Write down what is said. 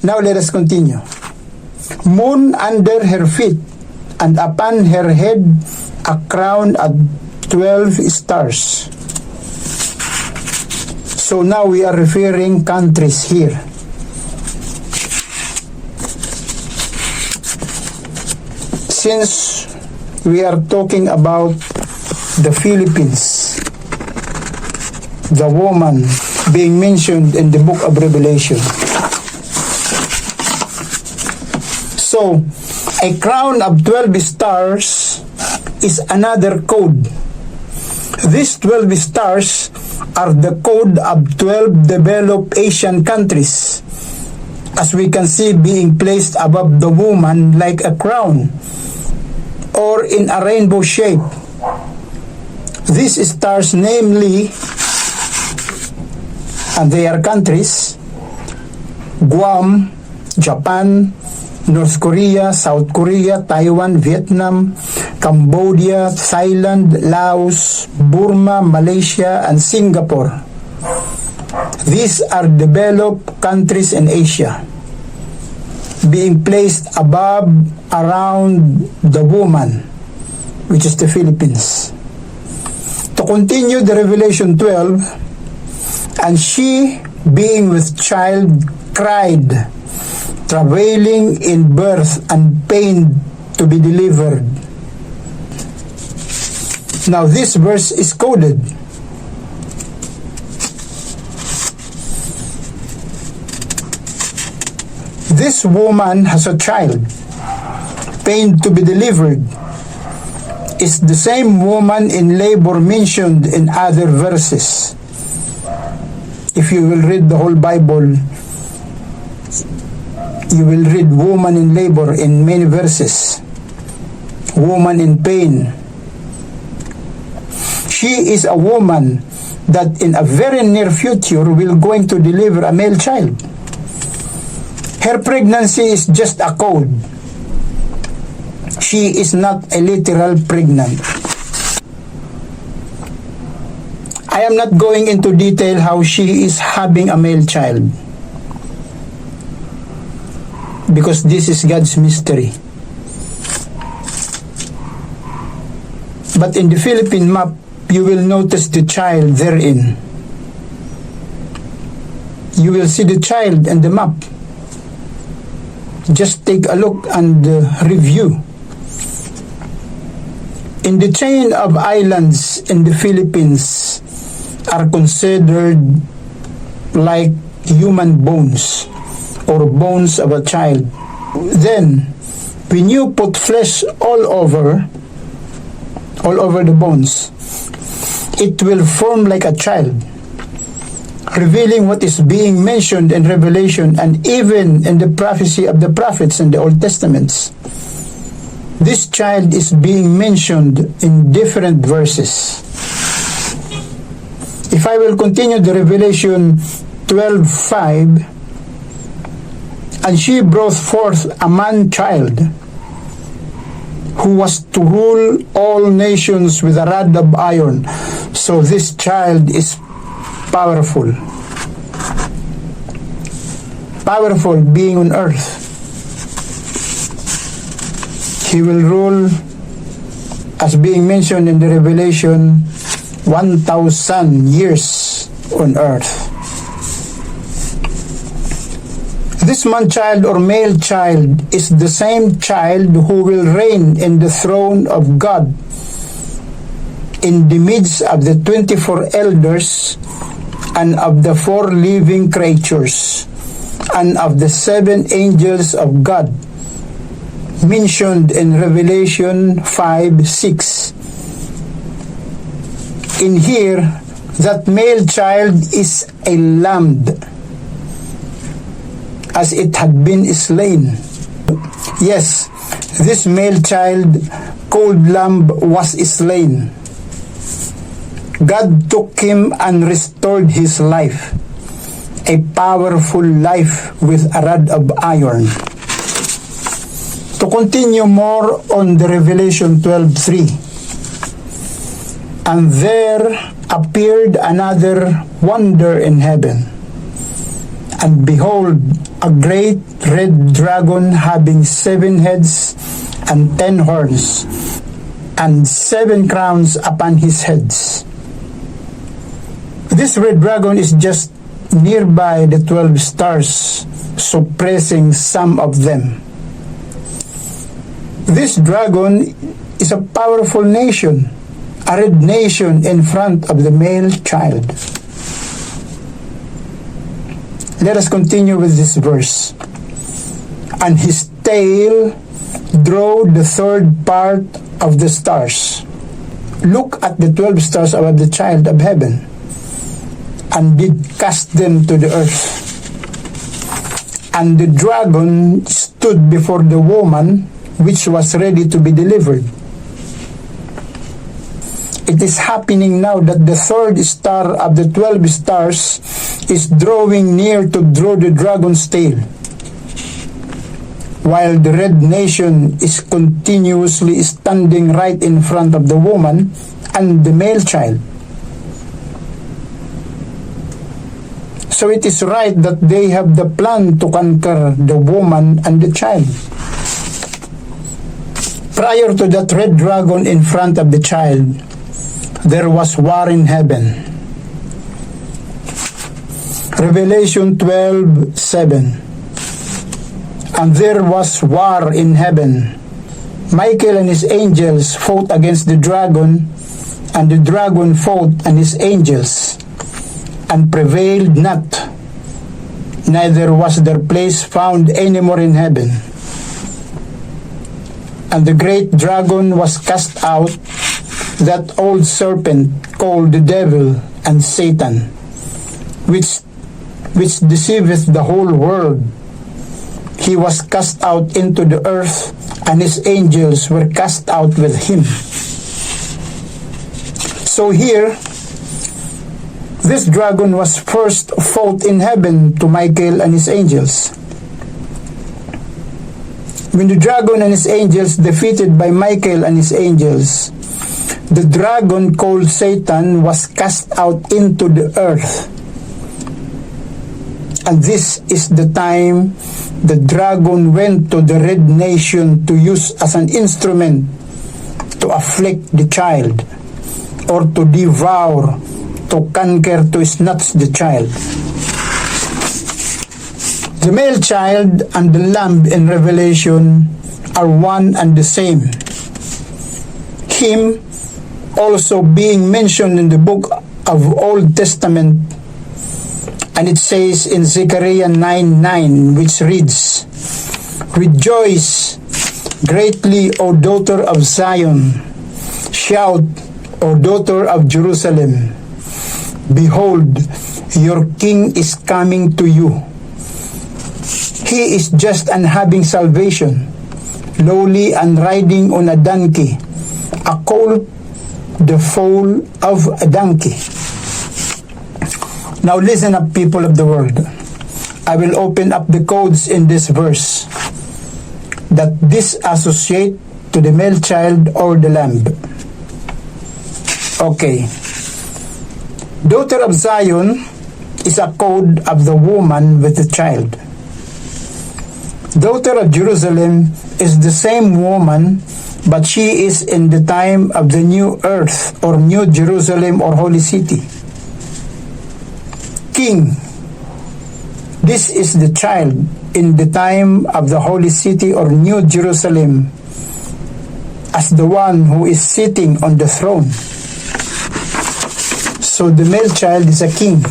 Now let us continue. Moon under her feet, and upon her head a crown of 12 stars. So now we are referring countries here. Since we are talking about the Philippines, the woman being mentioned in the book of Revelation. So, a crown of 12 stars is another code. These 12 stars are the code of 12 developed Asian countries, as we can see being placed above the woman like a crown, or in a rainbow shape. These stars, namely, and they are countries: Guam, Japan, North Korea, South Korea, Taiwan, Vietnam, Cambodia, Thailand, Laos, Burma, Malaysia, and Singapore. These are developed countries in Asia, being placed above, around the woman, which is the Philippines. To continue the Revelation 12, and she, being with child, cried, travailing in birth and pain to be delivered. Now this verse is coded. This woman has a child, pain to be delivered, is the same woman in labor mentioned in other verses. If you will read the whole Bible, you will read woman in labor in many verses. Woman in pain. She is a woman that in a very near future will going to deliver a male child. Her pregnancy is just a code. She is not a literal pregnant. I am not going into detail how she is having a male child, because this is God's mystery. But in the Philippine map, you will notice the child therein. You will see the child in the map. Just take a look and review. In the chain of islands in the Philippines are considered like human bones, or bones of a child. Then, when you put flesh all over the bones, it will form like a child, revealing what is being mentioned in Revelation and even in the prophecy of the prophets in the Old Testaments. This child is being mentioned in different verses. If I will continue the Revelation 12:5, and she brought forth a man-child, who was to rule all nations with a rod of iron. So this child is powerful. Powerful being on earth. He will rule, as being mentioned in the Revelation, 1,000 years on earth. This man-child or male child is the same child who will reign in the throne of God in the midst of the 24 elders and of the 4 living creatures and of the 7 angels of God mentioned in Revelation 5:6. In here, that male child is a lamb, as it had been slain. Yes, this male child called lamb was slain. God took him and restored his life, a powerful life with a rod of iron. To continue more on the Revelation 12:3, and there appeared another wonder in heaven, And behold, a great red dragon having 7 heads and 10 horns, and 7 crowns upon his heads. This red dragon is just nearby the 12 stars, suppressing some of them. This dragon is a powerful nation, a red nation in front of the male child. Let us continue with this verse. And his tail drew the third part of the stars. Look at the 12 stars above the child of heaven, and did cast them to the earth. And the dragon stood before the woman, which was ready to be delivered. It is happening now that the third star of the 12 stars is drawing near to draw the dragon's tail, while the red nation is continuously standing right in front of the woman and the male child. So it is right that they have the plan to conquer the woman and the child. Prior to that red dragon in front of the child, there was war in heaven. Revelation 12:7. And there was war in heaven. Michael and his angels fought against the dragon, and the dragon fought and his angels, and prevailed not. Neither was their place found any more in heaven. And the great dragon was cast out, that old serpent called the devil and Satan, which deceiveth the whole world. He was cast out into the earth, and his angels were cast out with him. So here, this dragon was first fought in heaven to Michael and his angels. When the dragon and his angels defeated by Michael and his angels, the dragon called Satan was cast out into the earth. And this is the time the dragon went to the red nation to use as an instrument to afflict the child, or to devour, to conquer, to snatch the child. The male child and the lamb in Revelation are one and the same. Him also being mentioned in the book of Old Testament, and it says in Zechariah 9:9, which reads, Rejoice greatly, O daughter of Zion. Shout, O daughter of Jerusalem. Behold, your king is coming to you. He is just and having salvation, lowly and riding on a donkey, a colt, the foal of a donkey. Now listen up, people of the world. I will open up the codes in this verse that disassociate to the male child or the lamb. Okay. Daughter of Zion is a code of the woman with the child. Daughter of Jerusalem is the same woman, but she is in the time of the new earth or new Jerusalem or holy city. King, this is the child in the time of the holy city or new Jerusalem, as the one who is sitting on the throne. So the male child is a king.